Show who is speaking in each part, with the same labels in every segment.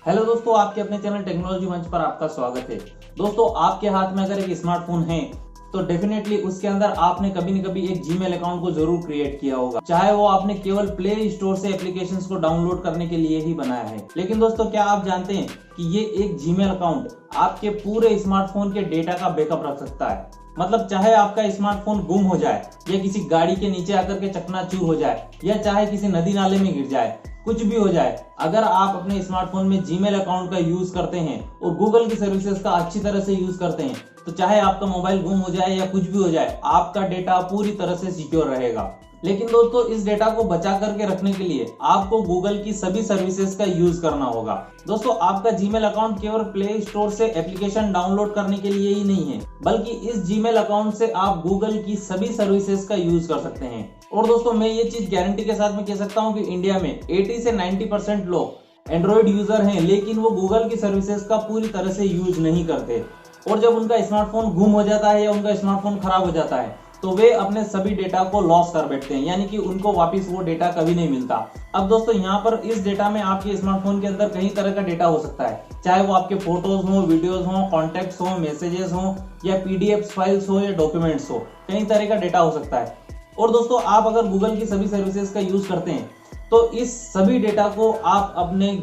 Speaker 1: Hello दोस्तों, आपके अपने चैनल टेक्नोलॉजी मंच पर आपका स्वागत है। दोस्तों, आपके हाथ में अगर एक स्मार्टफोन है तो डेफिनेटली उसके अंदर आपने कभी न कभी एक जीमेल अकाउंट को जरूर क्रिएट किया होगा, चाहे वो आपने केवल प्ले स्टोर से एप्लीकेशंस को डाउनलोड करने के लिए ही बनाया है। लेकिन दोस्तों, क्या आप जानते हैं कि ये एक जीमेल अकाउंट आपके पूरे स्मार्टफोन के डेटा का बैकअप रख सकता है। मतलब चाहे आपका स्मार्टफोन गुम हो जाए या किसी गाड़ी के नीचे आकर के चकनाचूर हो जाए या चाहे किसी नदी नाले में गिर जाए, कुछ भी हो जाए, अगर आप अपने स्मार्टफोन में जीमेल अकाउंट का यूज करते हैं और गूगल की सर्विसेज का अच्छी तरह से यूज करते हैं तो चाहे आपका मोबाइल गुम हो जाए या कुछ भी हो जाए, आपका डेटा पूरी तरह से सिक्योर रहेगा। लेकिन दोस्तों, इस डेटा को बचा करके रखने के लिए आपको गूगल की सभी सर्विसेज का यूज करना होगा। दोस्तों, आपका जीमेल अकाउंट केवल प्ले स्टोर से एप्लीकेशन डाउनलोड करने के लिए ही नहीं है, बल्कि इस जीमेल अकाउंट से आप गूगल की सभी सर्विसेज का यूज कर सकते हैं। और दोस्तों, मैं ये चीज गारंटी के साथ में कह सकता हूँ कि इंडिया में 80 से 90% लोग एंड्रॉइड यूजर हैं, लेकिन वो गूगल की सर्विसेज का पूरी तरह से यूज नहीं करते। और जब उनका स्मार्टफोन गुम हो जाता है या उनका स्मार्टफोन खराब हो जाता है तो वे अपने सभी डेटा को लॉस कर बैठते हैं, यानी कि उनको वापस वो डेटा कभी नहीं मिलता। अब दोस्तों, यहाँ पर इस डेटा में आपके स्मार्टफोन के अंदर कई तरह का डेटा हो सकता है, चाहे वो आपके फोटोज हो, वीडियोज हो, कॉन्टेक्ट्स हो, मैसेजेस हो या पीडीएफ फाइल्स हो या डॉक्यूमेंट्स हो, कई तरह का डेटा हो सकता है। और दोस्तों, आप अगर गूगल की सभी सर्विसेज का यूज करते हैं तो इस सभी डेटा को आप अपने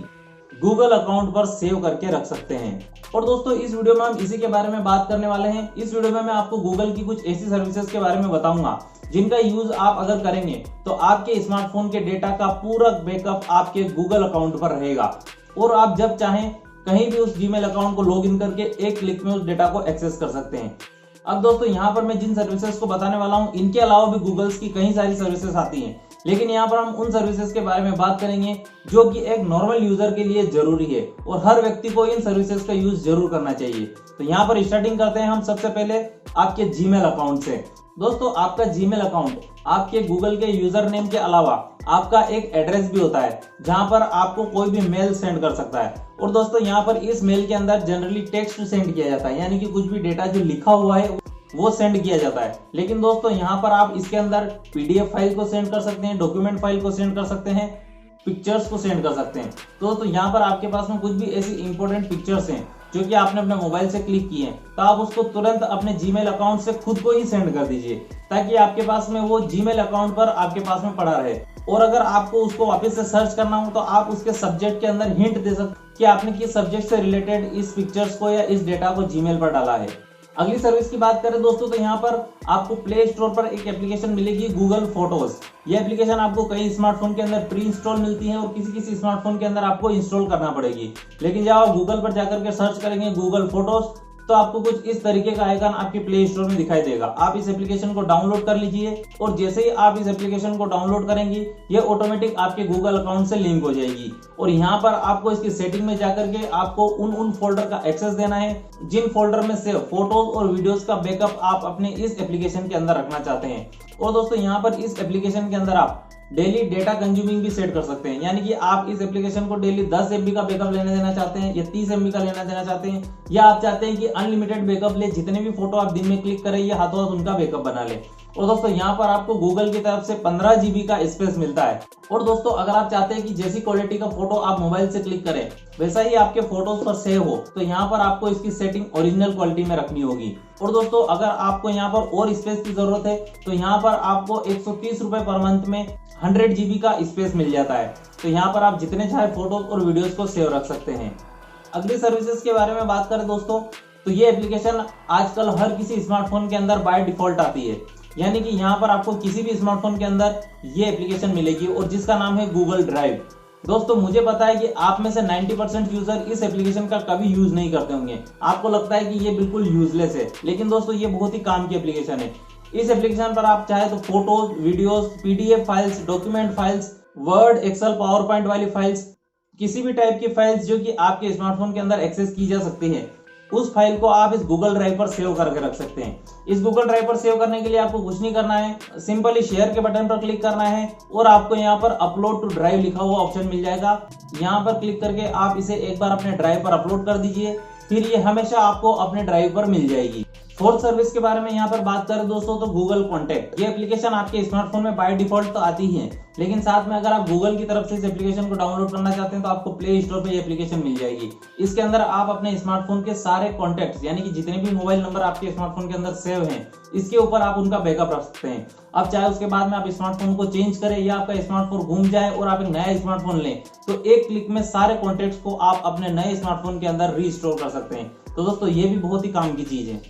Speaker 1: गूगल अकाउंट पर सेव करके रख सकते हैं। और दोस्तों, इस वीडियो में हम इसी के बारे में बात करने वाले हैं। इस वीडियो में मैं आपको गूगल की कुछ ऐसी सर्विसेज के बारे में बताऊंगा जिनका यूज आप अगर करेंगे तो आपके स्मार्टफोन के डेटा का पूरा बैकअप आपके गूगल अकाउंट पर रहेगा और आप जब चाहें कहीं भी उस जीमेल अकाउंट को लॉग इन करके एक क्लिक में उस डेटा को एक्सेस कर सकते हैं। अब दोस्तों, यहाँ पर मैं जिन सर्विसेज को बताने वाला हूँ इनके अलावा भी गूगल्स की कई सारी सर्विसेज आती हैं, लेकिन यहाँ पर हम उन सर्विसेज के बारे में बात करेंगे जो कि एक नॉर्मल यूजर के लिए जरूरी है और हर व्यक्ति को इन सर्विसेज का यूज जरूर करना चाहिए। तो यहाँ पर स्टार्टिंग करते हैं हम सबसे पहले आपके जीमेल अकाउंट से। दोस्तों, आपका जीमेल अकाउंट आपके गूगल के यूजर नेम के अलावा आपका एक एड्रेस भी होता है जहां पर आपको कोई भी मेल सेंड कर सकता है। और दोस्तों, यहाँ पर इस मेल के अंदर जनरली टेक्स्ट सेंड किया जाता है, यानी कि कुछ भी डेटा जो लिखा हुआ है वो सेंड किया जाता है। लेकिन दोस्तों, यहाँ पर आप इसके अंदर पीडीएफ फाइल को सेंड कर सकते हैं, डॉक्यूमेंट फाइल को सेंड कर सकते हैं, पिक्चर्स को सेंड कर सकते हैं। तो दोस्तों, यहाँ पर आपके पास में कुछ भी ऐसी इंपॉर्टेंट पिक्चर्स हैं जो कि आपने अपने मोबाइल से क्लिक किए हैं तो आप उसको तुरंत अपने जीमेल अकाउंट से खुद को ही सेंड कर दीजिए, ताकि आपके पास में वो जीमेल अकाउंट पर आपके पास में पड़ा रहे। और अगर आपको उसको वापस से सर्च करना हो तो आप उसके सब्जेक्ट के अंदर हिंट दे सकते कि आपने किस सब्जेक्ट से रिलेटेड इस पिक्चर्स को या इस डेटा को जीमेल पर डाला है। अगली सर्विस की बात करें दोस्तों, तो यहाँ पर आपको प्ले स्टोर पर एक एप्लीकेशन मिलेगी गूगल फोटोज। ये एप्लीकेशन आपको कई स्मार्टफोन के अंदर प्री इंस्टॉल मिलती है और किसी किसी स्मार्टफोन के अंदर आपको इंस्टॉल करना पड़ेगी। लेकिन जब आप गूगल पर जाकर के सर्च करेंगे गूगल फोटोज तो आपको कुछ इस तरीके का आइकन आपके प्ले स्टोर में दिखाई देगा। आप इस एप्लीकेशन को डाउनलोड कर लीजिए और जैसे ही आप इस एप्लीकेशन को डाउनलोड करेंगे ये ऑटोमेटिक आपके गूगल अकाउंट से लिंक हो जाएगी। और यहाँ पर आपको इसकी सेटिंग में जाकर के आपको उन फोल्डर का एक्सेस देना है जिन फोल्डर में से फोटोज और वीडियोस का बैकअप आप अपने इस एप्लीकेशन के अंदर रखना चाहते हैं। और दोस्तों, यहाँ पर इस एप्लीकेशन के अंदर आप डेली डेटा कंज्यूमिंग भी सेट कर सकते हैं, यानी कि आप इस एप्लीकेशन को डेली 10 MB का बैकअप लेने देना चाहते हैं या 30 MB का लेना देना चाहते हैं, या आप चाहते हैं कि अनलिमिटेड बैकअप ले, जितने भी फोटो आप दिन में क्लिक करें ये हाथों हाथ उनका बैकअप बना ले। और दोस्तों, यहाँ पर आपको गूगल की तरफ से 15 GB का स्पेस मिलता है। और दोस्तों, अगर आप चाहते हैं कि जैसी क्वालिटी का फोटो आप मोबाइल से क्लिक करें वैसा ही आपके फोटोज पर सेव हो तो यहाँ पर आपको इसकी सेटिंग ओरिजिनल क्वालिटी में रखनी होगी। और दोस्तों, अगर आपको यहाँ पर और स्पेस की जरूरत है तो यहाँ पर आपको 130 रुपए पर मंथ में 100 GB का स्पेस मिल जाता है। तो यहाँ पर आप जितने चाहे फोटोज और वीडियोस को सेव रख सकते हैं। अगली सर्विसेज के बारे में बात करें दोस्तों, तो ये एप्लीकेशन आजकल हर किसी स्मार्टफोन के अंदर बाय डिफॉल्ट आती है, यानी कि यहाँ पर आपको किसी भी स्मार्टफोन के अंदर ये एप्लीकेशन मिलेगी और जिसका नाम है गूगल ड्राइव। दोस्तों, मुझे पता है कि आप में से 90% यूजर इस एप्लीकेशन का कभी यूज नहीं करते होंगे, आपको लगता है कि ये बिल्कुल यूजलेस है, लेकिन दोस्तों ये बहुत ही काम की एप्लीकेशन है। इस एप्लीकेशन पर आप चाहे तो photos, videos, PDF files, document files, Word, Excel, PowerPoint वाली फाइल्स, किसी भी टाइप की फाइल्स जो कि आपके स्मार्टफोन के अंदर एक्सेस की जा सकती है उस फाइल को आप इस गूगल ड्राइव पर सेव करके रख सकते हैं। इस गूगल ड्राइव पर सेव करने के लिए आपको कुछ नहीं करना है, सिंपली शेयर के बटन पर क्लिक करना है और आपको यहाँ पर अपलोड टू ड्राइव लिखा हुआ ऑप्शन मिल जाएगा। यहाँ पर क्लिक करके आप इसे एक बार अपने ड्राइव पर अपलोड कर दीजिए, फिर ये हमेशा आपको अपने ड्राइव पर मिल जाएगी। फोर्थ सर्विस के बारे में यहाँ पर बात करें दोस्तों तो गूगल कॉन्टैक्ट। ये एप्लीकेशन आपके स्मार्टफोन में बाय डिफॉल्ट तो आती ही है, लेकिन साथ में अगर आप गूगल की तरफ से इस एप्लीकेशन को डाउनलोड करना चाहते हैं तो आपको प्ले स्टोर पे ये एप्लीकेशन मिल जाएगी। इसके अंदर आप अपने स्मार्टफोन के सारे कॉन्टैक्ट्स यानी कि जितने भी मोबाइल नंबर आपके स्मार्टफोन के अंदर सेव हैं, इसके ऊपर आप उनका बैकअप रख सकते हैं। अब चाहे उसके बाद में आप स्मार्टफोन को चेंज करें या आपका स्मार्टफोन घूम जाए और आप एक नया स्मार्टफोन लें, तो एक क्लिक में सारे कॉन्टैक्ट्स को आप अपने नए स्मार्टफोन के अंदर रीस्टोर कर सकते हैं। तो दोस्तों ये भी बहुत ही काम की चीज है।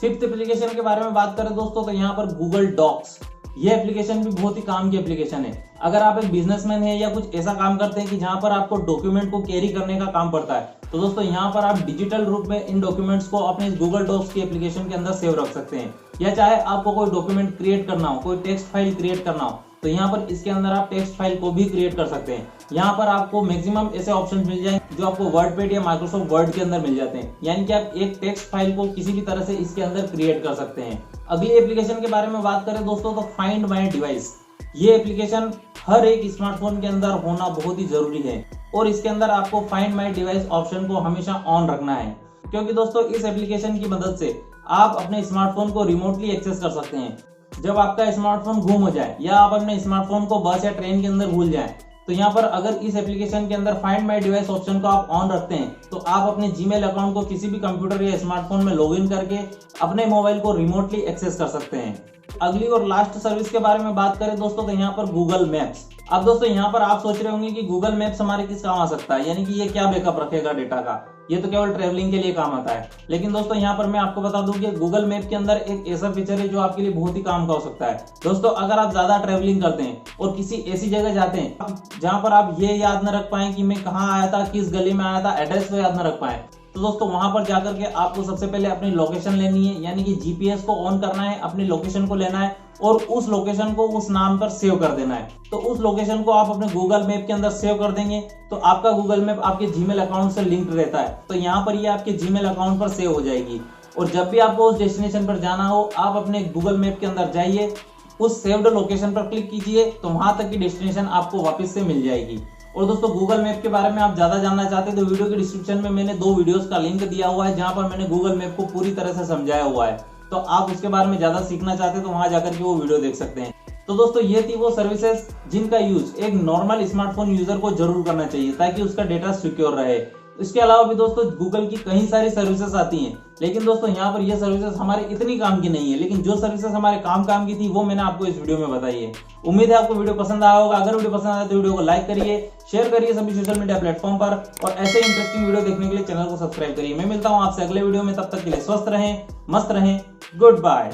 Speaker 1: फिफ्थ एप्लीकेशन के बारे में बात करें दोस्तों तो यहाँ पर गूगल डॉक्स। ये एप्लीकेशन भी बहुत ही काम की एप्लीकेशन है। अगर आप एक बिजनेसमैन है या कुछ ऐसा काम करते हैं कि जहां पर आपको डॉक्यूमेंट को कैरी करने का काम पड़ता है, तो दोस्तों यहाँ पर आप डिजिटल रूप में इन डॉक्यूमेंट्स को अपने गूगल डॉक्स की एप्लीकेशन के अंदर सेव रख सकते हैं। या चाहे आपको कोई डॉक्यूमेंट क्रिएट करना हो, कोई टेक्स्ट फाइल क्रिएट करना हो, तो यहाँ पर इसके अंदर आप टेक्स्ट फाइल को भी क्रिएट कर सकते हैं। यहाँ पर आपको मैक्सिमम ऐसे ऑप्शंस मिल जाएंगे जो आपको वर्डपैड या माइक्रोसॉफ्ट वर्ड के अंदर मिल जाते हैं, यानी कि आप एक टेक्स्ट फाइल को किसी भी तरह से इसके अंदर क्रिएट कर सकते हैं। अगली एप्लीकेशन के बारे में बात करें दोस्तों तो फाइंड माय डिवाइस। ये एप्लीकेशन हर एक स्मार्टफोन के अंदर होना बहुत ही जरूरी है और इसके अंदर आपको फाइंड माय डिवाइस ऑप्शन को हमेशा ऑन रखना है, क्योंकि दोस्तों इस एप्लीकेशन की मदद से आप अपने स्मार्टफोन को रिमोटली एक्सेस कर सकते हैं। जब आपका स्मार्टफोन गुम हो जाए या आप अपने स्मार्टफोन को बस या ट्रेन के अंदर भूल जाएं, तो यहाँ पर अगर इस एप्लीकेशन के अंदर फाइंड माय डिवाइस ऑप्शन को आप ऑन रखते हैं तो आप अपने जीमेल अकाउंट को किसी भी कंप्यूटर या स्मार्टफोन में लॉगिन करके अपने मोबाइल को रिमोटली एक्सेस कर सकते हैं। अगली और लास्ट सर्विस के बारे में बात करें दोस्तों तो यहाँ पर गूगल मैप्स। अब दोस्तों यहाँ पर आप सोच रहे होंगे कि गूगल मैप्स हमारे किस काम आ सकता है, यानी कि ये क्या बैकअप रखेगा डेटा का, ये तो केवल ट्रैवलिंग के लिए काम आता है। लेकिन दोस्तों यहाँ पर मैं आपको बता दूं कि गूगल मैप के अंदर एक ऐसा फीचर है जो आपके लिए बहुत ही काम का हो सकता है। दोस्तों अगर आप ज्यादा ट्रैवलिंग करते हैं और किसी ऐसी जगह जाते हैं जहां पर आप ये याद न रख पाए कि मैं कहाँ आया था, किस गली में आया था, एड्रेस को याद न रख पाए, तो दोस्तों वहां पर जाकर के आपको सबसे पहले अपनी लोकेशन लेनी है, यानी कि जीपीएस को ऑन करना है, अपनी लोकेशन को लेना है और उस लोकेशन को उस नाम पर सेव कर देना है। तो उस लोकेशन को आप अपने गूगल मैप के अंदर सेव कर देंगे तो आपका गूगल मैप आपके जीमेल अकाउंट से लिंक्ड रहता है, तो यहाँ पर ये आपके जीमेल अकाउंट पर सेव हो जाएगी। और जब भी आपको उस डेस्टिनेशन पर जाना हो, आप अपने गूगल मैप के अंदर जाइए, उस सेव्ड लोकेशन पर क्लिक कीजिए, तो वहां तक की डेस्टिनेशन आपको वापस से मिल जाएगी। और दोस्तों गूगल मैप के बारे में आप ज्यादा जानना चाहते हैं तो वीडियो के डिस्क्रिप्शन में मैंने 2 वीडियोस का लिंक दिया हुआ है जहां पर मैंने गूगल मैप को पूरी तरह से समझाया हुआ है। तो आप उसके बारे में ज्यादा सीखना चाहते हैं तो वहां जाकर के वो वीडियो देख सकते हैं। तो दोस्तों ये थी वो सर्विसेज जिनका यूज एक नॉर्मल स्मार्टफोन यूजर को जरूर करना चाहिए ताकि उसका डेटा सिक्योर रहे। इसके अलावा भी दोस्तों गूगल की कई सारी सर्विसेज आती हैं, लेकिन दोस्तों यहाँ पर ये सर्विसेज हमारे इतनी काम की नहीं है, लेकिन जो सर्विसेज हमारे काम की थी वो मैंने आपको इस वीडियो में बताई है। उम्मीद है आपको वीडियो पसंद आया होगा। अगर वीडियो पसंद आया तो वीडियो को लाइक करिए, शेयर करिए सभी सोशल मीडिया प्लेटफॉर्म पर और ऐसे इंटरेस्टिंग वीडियो देखने के लिए चैनल को सब्सक्राइब करिए। मैं मिलता हूँ आपसे अगले वीडियो में, तब तक के लिए स्वस्थ रहें, मस्त रहें, गुड बाय।